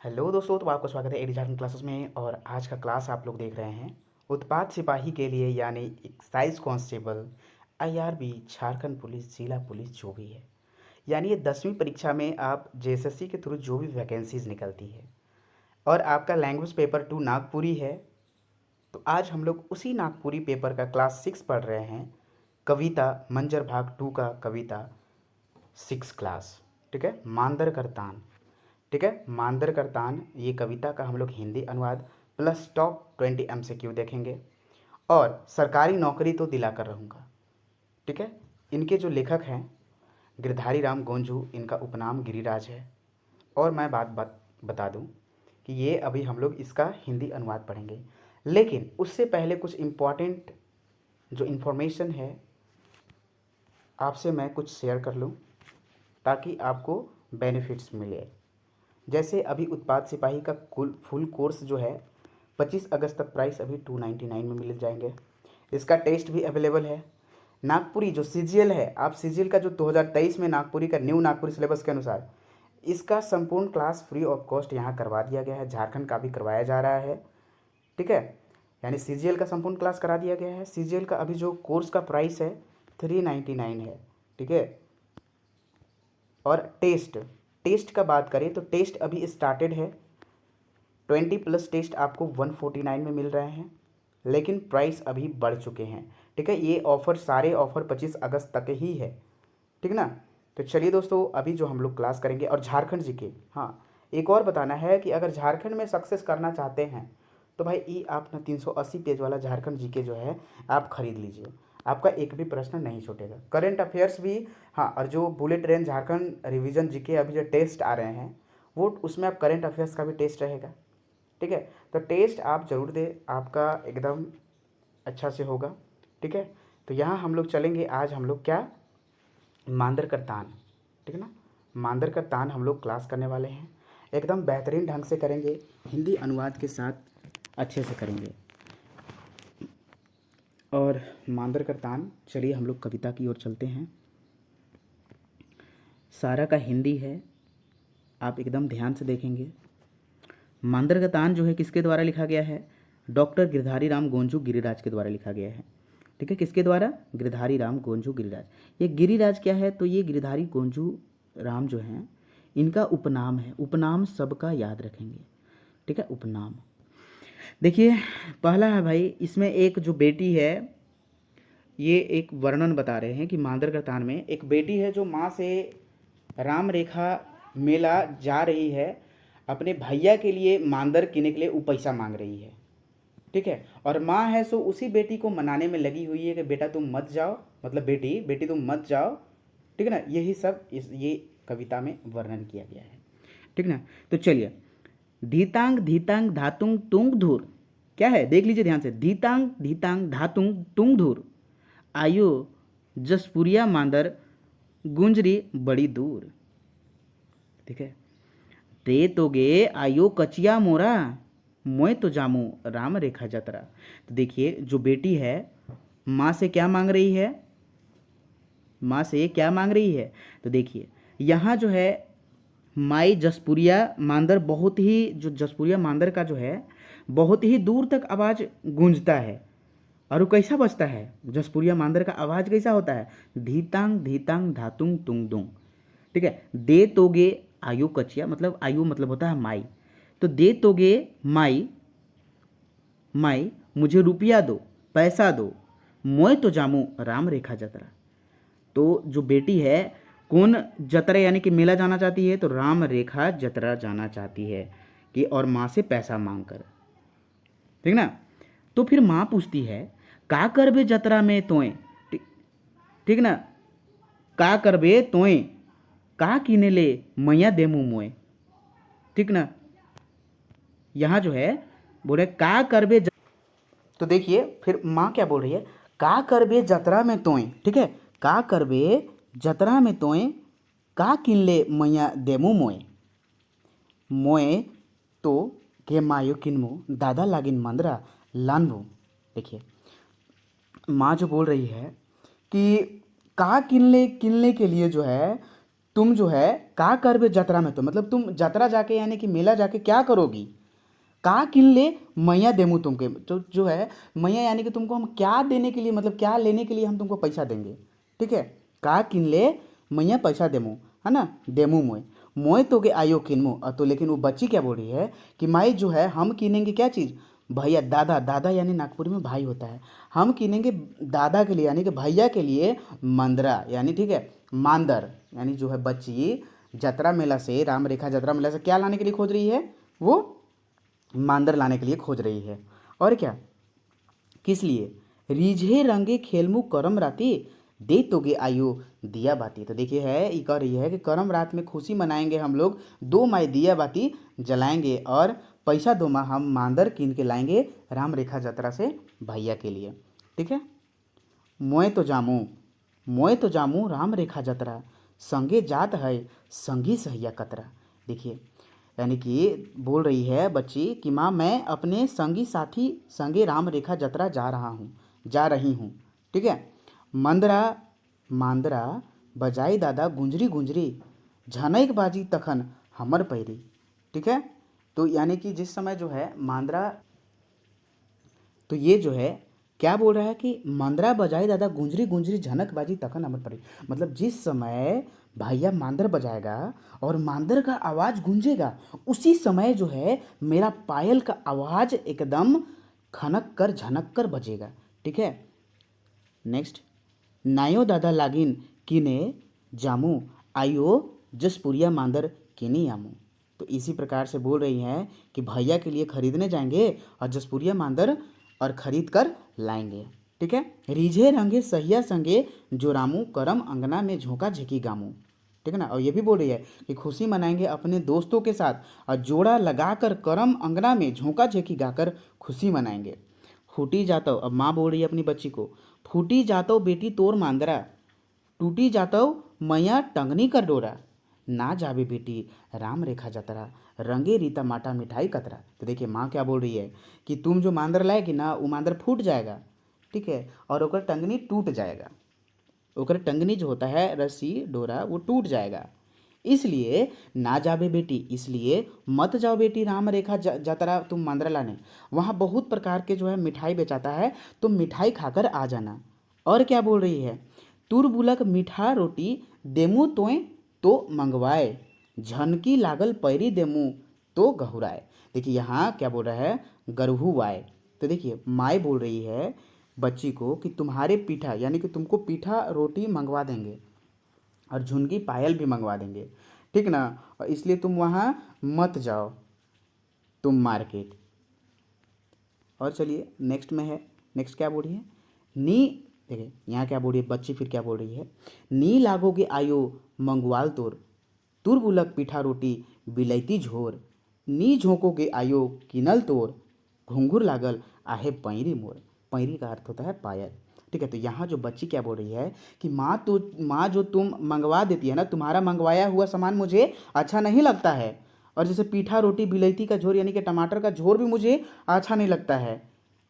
Hello दोस्तों, तो आपका स्वागत है एडी झारखंड क्लासेस में। और आज का क्लास आप लोग देख रहे हैं उत्पाद सिपाही के लिए, यानी excise constable, IRB, Jharkhand police, जिला पुलिस, जो भी है। यानी ये 10वीं परीक्षा में आप जेएसएससी के थ्रू जो भी वैकेंसीज निकलती है, और आपका लैंग्वेज पेपर 2 नागपुरी है। तो आज हम लोग उसी नागपुरी पेपर का क्लास 6 पढ़ रहे हैं। कविता मंजर भाग 2 का कविता 6 क्लास। ठीक है, मांदर करतान। ठीक है, मांदर करतान, ये कविता का हम लोग हिंदी अनुवाद प्लस टॉप 20 एमसीक्यू देखेंगे। और सरकारी नौकरी तो दिला कर रहूँगा। ठीक है, इनके जो लेखक हैं गिरधारी राम गोंझू, इनका उपनाम गिरिराज है। और मैं बात बता दूं कि ये अभी हम लोग इसका हिंदी अनुवाद पढ़ेंगे, लेकिन उससे पहले कुछ इम्पॉर्टेंट जो इन्फॉर्मेशन है आपसे मैं कुछ शेयर कर लूं, ताकि आपको बेनिफिट्स मिले। जैसे अभी उत्पाद सिपाही का कुल फुल कोर्स जो है 25 अगस्त तक प्राइस अभी 299 में मिल जाएंगे। इसका टेस्ट भी अवेलेबल है। नागपुरी जो सीजीएल है, आप सीजीएल का जो 2023 में नागपुरी का न्यू नागपुरी सिलेबस के अनुसार इसका संपूर्ण क्लास फ्री ऑफ कॉस्ट यहाँ करवा दिया गया है। झारखंड का भी करवाया जा रहा है। ठीक है, यानी सीजीएल का संपूर्ण क्लास करा दिया गया है। सीजीएल का अभी जो कोर्स का प्राइस है 399 है। ठीक है, और टेस्ट टेस्ट का बात करें तो टेस्ट अभी स्टार्टेड है। 20+ टेस्ट आपको 149 में मिल रहे हैं, लेकिन प्राइस अभी बढ़ चुके हैं। ठीक है, ये ऑफ़र सारे ऑफ़र 25 अगस्त तक ही है। ठीक ना। तो चलिए दोस्तों, अभी जो हम लोग क्लास करेंगे, और झारखंड जी के, हाँ एक और बताना है कि अगर झारखंड में सक्सेस करना चाहते हैं तो भाई ये आप ना 380 पेज वाला झारखंड जी के जो है आप खरीद लीजिए। आपका एक भी प्रश्न नहीं छूटेगा। करंट अफेयर्स भी, हाँ, और जो बुलेट ट्रेन झारखंड रिवीजन जी के अभी जो टेस्ट आ रहे हैं वो उसमें आप करंट अफेयर्स का भी टेस्ट रहेगा। ठीक है, तो टेस्ट आप ज़रूर दें, आपका एकदम अच्छा से होगा। ठीक है, तो यहाँ हम लोग चलेंगे। आज हम लोग क्या, मांदर का तान। ठीक है ना, मांदर का तान हम लोग क्लास करने वाले हैं। एकदम बेहतरीन ढंग से करेंगे, हिंदी अनुवाद के साथ अच्छे से करेंगे। और मांदर का तान, चलिए हम लोग कविता की ओर चलते हैं। सारा का हिंदी है, आप एकदम ध्यान से देखेंगे। मांदर का तान जो है किसके द्वारा लिखा गया है? डॉक्टर गिरधारी राम गोंझू गिरिराज के द्वारा लिखा गया है। ठीक है, किसके द्वारा? गिरधारी राम गोंझू गिरिराज। ये गिरिराज क्या है? तो ये गिरधारी गोंझू राम जो हैं इनका उपनाम है। उपनाम सबका याद रखेंगे। ठीक है, उपनाम। देखिए, पहला है भाई, इसमें एक जो बेटी है, ये एक वर्णन बता रहे हैं कि मांदर का तान में एक बेटी है जो माँ से राम रेखा मेला जा रही है, अपने भैया के लिए मांदर किनने के लिए वो पैसा मांग रही है। ठीक है, और माँ है सो उसी बेटी को मनाने में लगी हुई है कि बेटा तुम मत जाओ, मतलब बेटी बेटी तुम मत जाओ। ठीक है ना, यही सब ये कविता में वर्णन किया गया है। ठीक ना, तो चलिए, धीतांग धीतांग धातुंग तुंग धूर, क्या है देख लीजिए ध्यान से। धीतांग धीतांग धातुंग तुंग धूर, आयो जसपुरिया मांदर गुंजरी बड़ी दूर। ठीक है, ते तो गे आयो कचिया मोरा, मोय तो जामू राम रेखा जतरा। तो देखिए, जो बेटी है माँ से क्या मांग रही है? माँ से क्या मांग रही है? तो देखिए, यहाँ जो है माई जसपुरिया मांदर, बहुत ही जो जसपुरिया मांदर का जो है बहुत ही दूर तक आवाज़ गूंजता है। और वो कैसा बजता है? जसपुरिया मांदर का आवाज़ कैसा होता है? धीतांग धीतांग धातुंग तुंग दुंग। ठीक है, दे तोगे आयु कचिया, मतलब आयु मतलब होता है माई। तो दे तोगे माई, माई मुझे रुपया दो, पैसा दो, मोय तो जामू राम रेखा जतरा। तो जो बेटी है कौन जतरा यानी कि मेला जाना चाहती है? तो राम रेखा जतरा जाना चाहती है कि, और माँ से पैसा मांग कर। ठीक ना। तो फिर माँ पूछती है, का करबे जतरा में तोय? ठीक, ठीक ना, का करबे तोय, का किने ले मैया देमू मोय। ठीक ना, यहाँ जो है बोले का करबे तो देखिए फिर माँ क्या बोल रही है, का करबे जतरा में तोय। ठीक है, का करबे जतरा में तोय, का किनले मैया देमू मोय। मोय तो के मायो किनमू दादा लागिन मंदरा लानबू। देखिए, माँ जो बोल रही है कि का किनले किनले के लिए जो है तुम जो है का करबे जतरा में, तो मतलब तुम जतरा जाके यानी कि मेला जाके क्या करोगी। का किन ले मैया देमू तुमके, तो जो है मैया यानी कि तुमको हम क्या देने के लिए, मतलब क्या लेने के लिए हम तुमको पैसा देंगे। ठीक है, का किन ले मैया पैसा देमू, है ना, देमू मोय, मोय तो के आयो किनमू। तो लेकिन वो बच्ची क्या बोल रही है कि माई जो है हम किनेंगे क्या चीज़, भैया, दादा, दादा यानी नागपुरी में भाई होता है, हम किनेंगे दादा के लिए यानी कि भैया के लिए मंदरा यानी, ठीक है, मांदर, यानी जो है बच्ची जतरा मेला से, राम रेखा जतरा मेला से क्या लाने के लिए खोज रही है, वो मांदर लाने के लिए खोज रही है। और क्या, किस लिए, रीझे रंगे खेलमू करम राती, दे तोगे आयु दिया बाती। तो देखिए है, ये कह रही है कि करम रात में खुशी मनाएंगे हम लोग, दो माई दिया बाती जलाएंगे और पैसा दो माँ हम मांदर कीन के लाएंगे राम रेखा जतरा से भैया के लिए। ठीक है, मोए तो जामू, मोए तो जामू राम रेखा जतरा, संगे जात है संगी सहिया कतरा। देखिए यानी कि बोल रही है बच्ची कि माँ मैं अपने संगी साथी संगे राम रेखा जतरा जा रहा हूँ, जा रही हूँ। ठीक है, मंदरा मांदरा बजाई दादा गुंजरी गुंजरी, झनैक बाजी तखन हमर पैरी। ठीक है, तो यानी कि जिस समय जो है मांदरा, तो ये जो है क्या बोल रहा है कि मांदरा बजाए दादा गुंजरी गुंजरी झनक बाजी तखन अमर पड़ी, मतलब जिस समय भैया मांदर बजाएगा और मांदर का आवाज़ गूंजेगा, उसी समय जो है मेरा पायल का आवाज़ एकदम खनक कर झनक कर बजेगा। ठीक है, नेक्स्ट, नायो दादा लागिन किने जामू, आयो जसपुरिया मांदर किने आमू। तो इसी प्रकार से बोल रही हैं कि भैया के लिए खरीदने जाएंगे और जसपुरिया मांदर और खरीद कर लाएंगे। ठीक है, रीझे रंगे सहिया संगे जो रामू, करम अंगना में झोंका झेकी गामू। ठीक है ना, और ये भी बोल रही है कि खुशी मनाएंगे अपने दोस्तों के साथ और जोड़ा लगाकर करम अंगना में झोंका झेकी गाकर खुशी मनाएंगे। फूटी जातो, अब माँ बोल रही है अपनी बच्ची को, फूटी जातो बेटी तोर मांदरा, टूटी जातो मैया टंगनी कर डोरा, ना जावे बेटी राम रेखा जतरा, रंगे रीता माटा मिठाई कतरा। तो देखिए माँ क्या बोल रही है कि तुम जो मांदर लाएगी ना, वो मांदर फूट जाएगा। ठीक है, और ओकर टंगनी टूट जाएगा, ओकर टंगनी जो होता है रस्सी डोरा वो टूट जाएगा, इसलिए ना जाबे बेटी, इसलिए मत जाओ बेटी राम रेखा जतरा तुम मांदरा लाने, वहाँ बहुत प्रकार के जो है मिठाई बेचाता है, तुम मिठाई खाकर आ जाना। और क्या बोल रही है, तुरबुलक मीठा रोटी देमू तोय तो मंगवाए, झनकी लागल पैरी देमू तो गहुराए। देखिए यहाँ क्या बोल रहा है, गरहू वाए। तो देखिए माए बोल रही है बच्ची को कि तुम्हारे पीठा यानी कि तुमको पीठा रोटी मंगवा देंगे और झुनकी पायल भी मंगवा देंगे। ठीक ना, और इसलिए तुम वहाँ मत जाओ तुम मार्केट। और चलिए नेक्स्ट में है, नेक्स्ट क्या बोल रही है, नी, देखिए यहाँ क्या बोल रही है बच्ची, फिर क्या बोल रही है, नी लागोगे आयो मंगवाल तोर, तुरबुलक पीठा रोटी बिलैती झोर, नी झोंकोगे आयो किनल तोर, घुंघुर लागल आहे पैरी मोर। पैरी का अर्थ होता है पायल। ठीक है, तो यहाँ जो बच्ची क्या बोल रही है कि माँ, तो माँ जो तुम मंगवा देती है ना, तुम्हारा मंगवाया हुआ सामान मुझे अच्छा नहीं लगता है, और जैसे पीठा रोटी बिलैती का झोर यानी कि टमाटर का झोर भी मुझे अच्छा नहीं लगता है,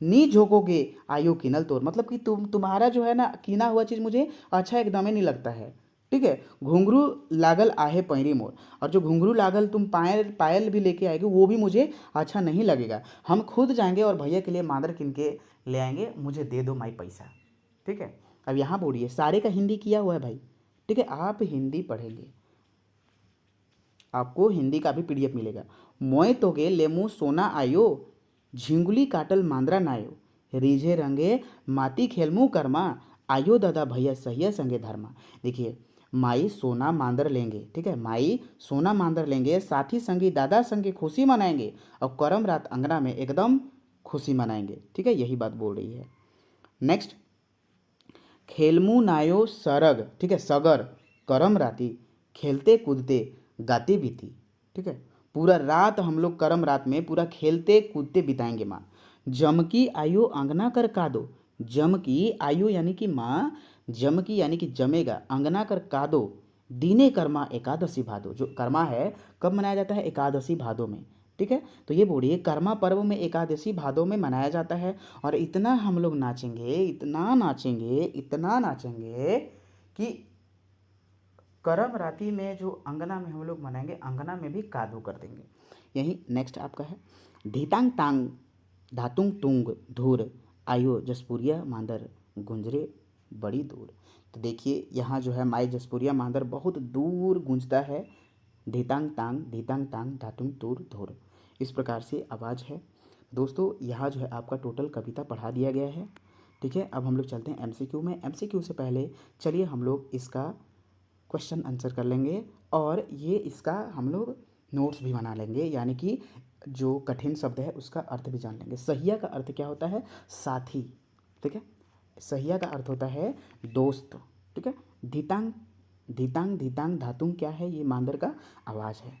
नी झोंकोगे आयो किनल तोर, मतलब कि तुम्हारा जो है ना किना हुआ चीज़ मुझे अच्छा एकदम ही नहीं लगता है। ठीक है, घुंघरू लागल आहे पैरी मोर, और जो घुंघरू लागल तुम पायल पायल भी लेके आएगी वो भी मुझे अच्छा नहीं लगेगा, हम खुद जाएंगे और भैया के लिए मादर किन के ले आएंगे, मुझे दे दो माई पैसा। ठीक है, अब यहाँ बोलिए सारे का हिंदी किया हुआ है भाई। ठीक है, आप हिंदी पढ़ेंगे, आपको हिंदी का भी पीडीएफ मिलेगा। मोए तोगे लेमू सोना आयो, झिंगुली काटल मांदरा नायो, रीझे रंगे माटी खेलमू कर्मा, आयो दादा भैया सहिया संगे धर्मा। देखिए माई सोना मांदर लेंगे, ठीक है, माई सोना मांदर लेंगे, साथी संगी दादा संगे खुशी मनाएंगे और करम रात अंगना में एकदम खुशी मनाएंगे। ठीक है, यही बात बोल रही है। नेक्स्ट, खेलमू नायो सरग, ठीक है, सगर करम राती, खेलते कूदते गाते बीती। ठीक है, पूरा रात हम लोग करम रात में पूरा खेलते कूदते बिताएंगे माँ। जमकी आयु अंगना कर कादो, जमकी आयु यानी कि माँ, जमकी यानी कि जमेगा, अंगना कर कादो, दीने कर्मा एकादशी भादो। जो कर्मा है कब मनाया जाता है, एकादशी भादो में। ठीक है, तो ये बोलिए कर्मा पर्व में एकादशी भादों में मनाया जाता है, और इतना हम लोग नाचेंगे, इतना नाचेंगे, इतना नाचेंगे कि करम राती में जो अंगना में हम लोग मनाएंगे, अंगना में भी कादू कर देंगे। यही नेक्स्ट आपका है, धीतांग तांग धातुंग तुंग धूर आयो जसपुरिया मांदर गुंजरे बड़ी दूर। तो देखिए यहाँ जो है माई जसपुरिया मांदर बहुत दूर गूंजता है, धीतांग तांग धातुंग तूर धूर, इस प्रकार से आवाज़ है। दोस्तों यहाँ जो है आपका टोटल कविता पढ़ा दिया गया है। ठीक है, अब हम लोग चलते हैं एमसीक्यू में। एमसीक्यू से पहले चलिए हम लोग इसका क्वेश्चन आंसर कर लेंगे और ये इसका हम लोग नोट्स भी बना लेंगे, यानी कि जो कठिन शब्द है उसका अर्थ भी जान लेंगे। सहिया का अर्थ क्या होता है? साथी। ठीक है, सहिया का अर्थ होता है दोस्त। ठीक है, धीतांग धीतांग धातुंग क्या है? ये मांदर का आवाज़ है।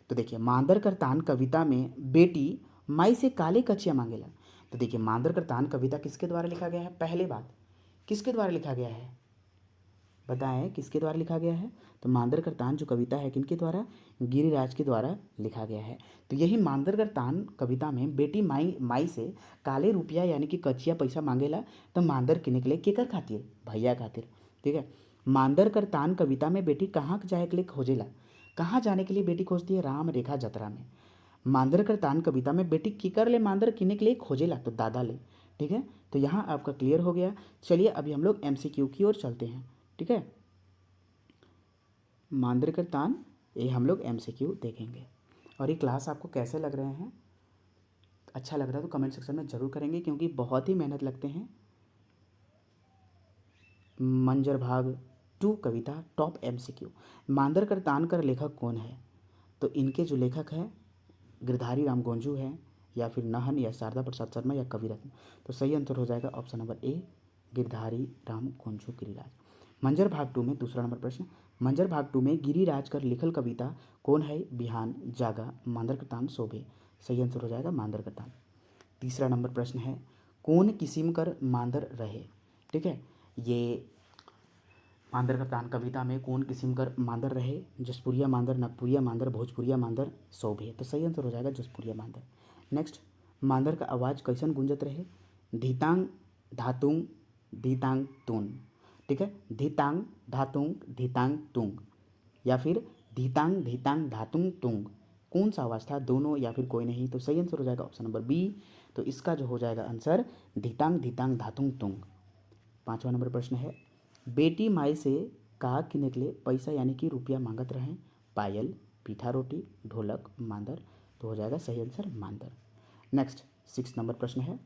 तो देखिए, मांदर कर तान कविता में बेटी माई से काले कचिया मांगेला। तो देखिए, मांदर कर तान कविता किसके द्वारा लिखा गया है? पहले बात, किसके द्वारा लिखा गया है? बताएं, किसके द्वारा लिखा गया है? तो मांदर कर तान जो कविता है किनके द्वारा? गिरिराज के द्वारा लिखा गया है। तो यही मांदर कर तान कविता में बेटी माई माई से काले रुपया यानी कि कचिया पैसा मांगेला, तो मांदर के निकले केकर खातिर? भैया खातिर। ठीक है, मांदर कर तान कविता में बेटी कहाँ जाए के लिए खोजेला? कहाँ जाने के लिए बेटी खोजती है? राम रेखा जतरा में। मांदर कर तान कविता में बेटी किकर ले मांदर किने के लिए खोजेला? तो दादा ले। ठीक है, तो यहाँ आपका क्लियर हो गया। चलिए अभी हम लोग एमसीक्यू की ओर चलते हैं। ठीक है, मांदर कर तान, ये हम लोग एमसीक्यू देखेंगे। और ये क्लास आपको कैसे लग रहे हैं? अच्छा लग रहा है तो कमेंट सेक्शन में ज़रूर करेंगे, क्योंकि बहुत ही मेहनत लगते हैं। मंजर भाग 2 कविता टॉप एमसीक्यू। मांदर कर तान कर लेखक कौन है? तो इनके जो लेखक हैं गिरधारी राम गोंजू हैं, या फिर नहन, या शारदा प्रसाद शर्मा, या कविरत्न। तो सही आंसर हो जाएगा option number A, Girdhari Ram Gonju Giriraj. मंजर भाग 2 में दूसरा नंबर प्रश्न, मंजर भाग 2 में गिरिराज कर लिखल कविता कौन है? बिहान जागा मांदर कर तान शोभे। सही आंसर हो जाएगा मांदर कर तान। तीसरा नंबर प्रश्न है, कौन किस्म कर मांदर रहे? ठीक है, ये मांदर का तान कविता में कौन किस्म कर मांदर रहे? जसपुरिया मांदर, नगपुरिया मांदर, भोजपुरिया मांदर, सौभे। तो सही आंसर हो जाएगा जसपुरिया मांदर। नेक्स्ट, मांदर का आवाज़ कैसन गूंजत रहे? धीतांग धातुंग धीतांग तुंग। ठीक है, धीतांग धातुंग धीतांग तुंग, या फिर धीतांग धीतांग धातुंग तुंग। कौन सा आवाज़ था? दोनों या फिर कोई नहीं। तो सही आंसर हो जाएगा ऑप्शन नंबर बी। तो इसका जो हो जाएगा आंसर धीतांग धीतांग धातुंग तुंग। पाँचवा नंबर प्रश्न है, बेटी माई से का के निकले पैसा यानी कि रुपया मांगत रहें? पायल, पीठा रोटी, ढोलक, मांदर। तो हो जाएगा सही आंसर मांदर। नेक्स्ट 6 नंबर प्रश्न है,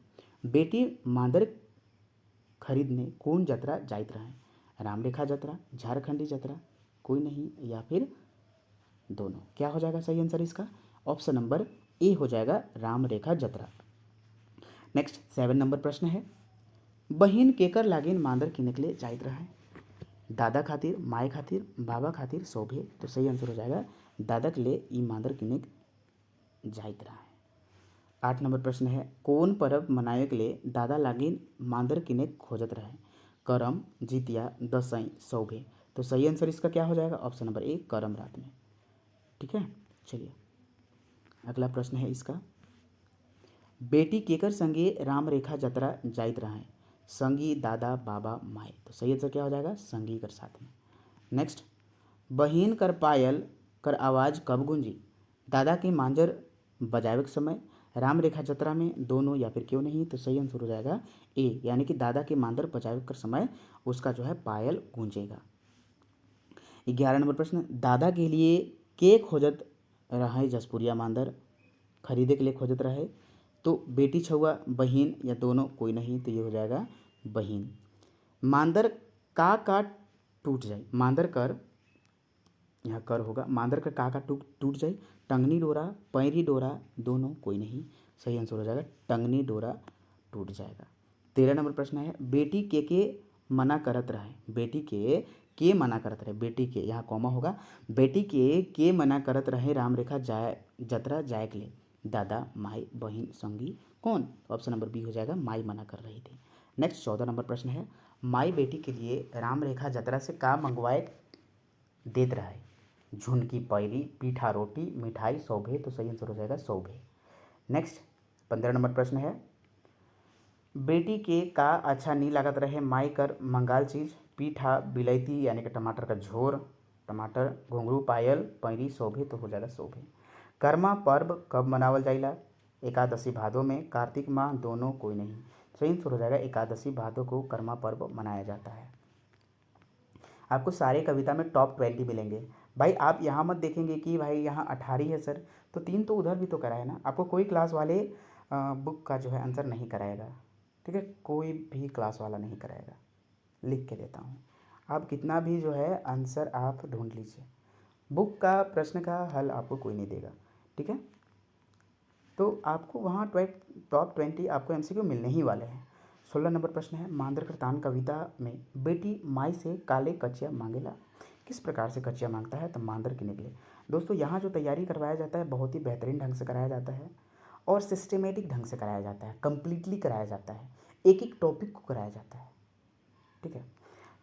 बेटी मांदर खरीदने कौन जतरा जाइत रहे? राम रेखा जतरा, झारखंडी जतरा, कोई नहीं, या फिर दोनों। क्या हो जाएगा सही आंसर इसका? ऑप्शन नंबर ए हो जाएगा राम रेखा जतरा। नेक्स्ट 7 नंबर प्रश्न है, बहिन केकर लागिन मांदर के निकले जाइत रहे? दादा खातिर, माए खातिर, बाबा खातिर, शोभे। तो सही आंसर हो जाएगा दादा के लिए ई मांदर किनिक जाइत रहा है। 8 नंबर प्रश्न है, कौन पर्व मनाए के लिए दादा लागिन मांदर किनिक खोजत रहे? करम, जितिया, दसई, शोभे। तो सही आंसर इसका क्या हो जाएगा? ऑप्शन नंबर ए, करम रात में। ठीक है, चलिए अगला प्रश्न है इसका, बेटी केकर संगे राम रेखा जतरा जाइत रहे? संगी, दादा, बाबा, माए। तो सही आंसर क्या हो जाएगा? संगी कर साथ में। नेक्स्ट, बहिन कर पायल कर आवाज़ कब गूंजी? दादा के मांजर बजावे के समय, राम रेखा जतरा में, दोनों, या फिर क्यों नहीं? तो सही आंसर हो जाएगा ए, यानी कि दादा के मांदर बजावे कर समय उसका जो है पायल गूंजेगा। 11 नंबर प्रश्न, दादा के लिए के खोजत रहे जसपुरिया मांदर? खरीदे के लिए खोजत रहे? तो बेटी छुआ, बहिन, या दोनों, कोई नहीं। तो ये हो जाएगा बहिन। मांदर का टूट जाए? मांदर कर, यहाँ कर होगा, मांदर कर का टूट टूट जाए? टंगनी डोरा, पैरी डोरा, दोनों, कोई नहीं। सही आंसर हो जाएगा टंगनी डोरा टूट जाएगा। 13 नंबर प्रश्न है, बेटी के मना करत रहे? बेटी के मना करत रहे? बेटी के, यहाँ कॉमा होगा, बेटी के मना करत रहे राम रेखा जाए जतरा जाए के लिए? दादा, माई, बहन, संगी, कौन? ऑप्शन नंबर बी हो जाएगा माई मना कर रही थी। नेक्स्ट 14 नंबर प्रश्न है, माई बेटी के लिए राम रेखा जतरा से का मंगवाए देत रहे? झुनकी, पैरी, पीठा रोटी, मिठाई, सौभे। तो सही आंसर हो जाएगा सौभे। नेक्स्ट 15 नंबर प्रश्न है, बेटी के का अच्छा नहीं लागत रहे माई कर मंगाल चीज? पीठा, बिलैती यानी कि टमाटर का झोर, टमाटर, घुंघरू, पायल, पैरी, शोभे तो हो जाएगा शोभे। कर्मा पर्व कब मनावल जाइला? एकादशी भादो में, कार्तिक माह, दोनों, कोई नहीं। सही आंसर हो जाएगा एकादशी भादो को कर्मा पर्व मनाया जाता है। आपको सारे कविता में टॉप 20 मिलेंगे। भाई आप यहाँ मत देखेंगे कि भाई यहाँ 18 है सर, तो 3 तो उधर भी तो कराए ना। आपको कोई क्लास वाले बुक का जो है आंसर नहीं कराएगा, ठीक है, कोई भी क्लास वाला नहीं कराएगा, लिख के देता हूँ। आप कितना भी जो है आंसर आप ढूंढ लीजिए, बुक का प्रश्न का हल आपको कोई नहीं देगा, ठीक है। तो आपको वहाँ टॉप 20 आपको एमसीक्यू मिलने ही वाले हैं। 16 नंबर प्रश्न है, मांद्र कृतान कविता में बेटी माई से काले कचिया मांगेला, किस प्रकार से कचिया मांगता है? तो मांद्र के निकले। दोस्तों यहाँ जो तैयारी करवाया जाता है बहुत ही बेहतरीन ढंग से कराया जाता है और सिस्टमेटिक ढंग से कराया जाता है, कंप्लीटली कराया जाता है, एक एक टॉपिक को कराया जाता है, ठीक है।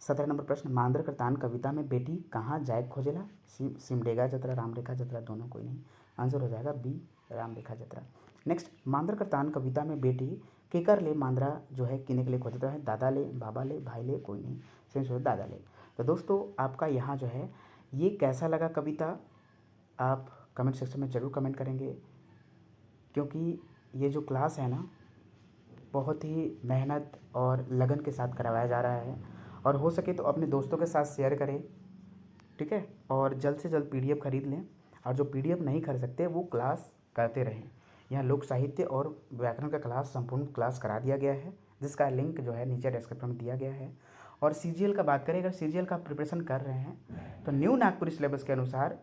17 नंबर प्रश्न, मांद्र कृतान कविता में बेटी कहाँ जाए खोजेला? सिमडेगा जतरा, राम रेखा जतरा, दोनों, कोई नहीं। आंसर हो जाएगा बी, राम रेखा जतरा। नेक्स्ट, मांद्र कृतान कविता में बेटी केकर ले मांद्रा जो है किने के लिए खोजता है? दादा ले, बाबा ले, भाई ले, कोई नहीं। सेंस हो दादा ले। तो दोस्तों आपका यहाँ जो है ये कैसा लगा कविता, आप कमेंट सेक्शन में ज़रूर कमेंट करेंगे, क्योंकि ये जो क्लास है ना बहुत ही मेहनत और लगन के साथ करवाया जा रहा है, और हो सके तो अपने दोस्तों के साथ शेयर करें, ठीक है। और जल्द से जल्द पीडीएफ खरीद लें, और जो पीडीएफ नहीं खरीद सकते वो क्लास करते रहें। यहाँ लोक साहित्य और व्याकरण का क्लास संपूर्ण क्लास करा दिया गया है, जिसका लिंक जो है नीचे डिस्क्रिप्शन में दिया गया है। और सीजीएल का बात करें, अगर सीजीएल का प्रिपरेशन कर रहे हैं तो न्यू नागपुरी सिलेबस के अनुसार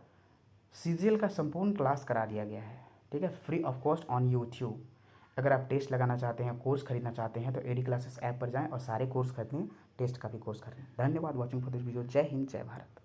सीजीएल का संपूर्ण क्लास करा दिया गया है, ठीक है, free of cost on YouTube. अगर आप टेस्ट लगाना चाहते हैं, कोर्स खरीदना चाहते हैं, तो एडी क्लासेस ऐप पर जाएं और सारे कोर्स खरीदें, टेस्ट का भी कोर्स करें। धन्यवाद वॉचिंग फॉर दिस वीडियो। जय हिंद, जय भारत।